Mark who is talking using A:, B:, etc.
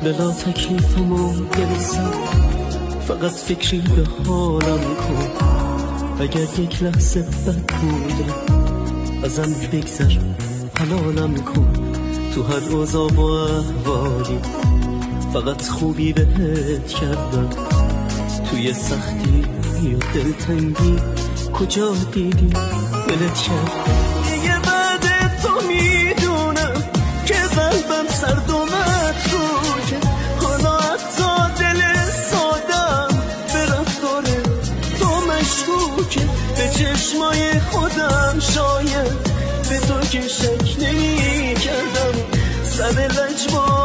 A: بلا تکلیفمو برسم، فقط فکری به حالم کن. اگر یک لحظه بد بودم ازم بگذر، حلالم کن. تو هر اوضاع و احوالی فقط خوبی بهت کردم. توی سختی یا دلتنگی کجا دیدی ولت کردم. دیگه بعد تو میدونم که قلبم سرد و متروکه. حالا حتی دل سادم به رفتار تو مشکوکه. به چشمای خودم شاید به تو که شک نمی کردم. سر لجبا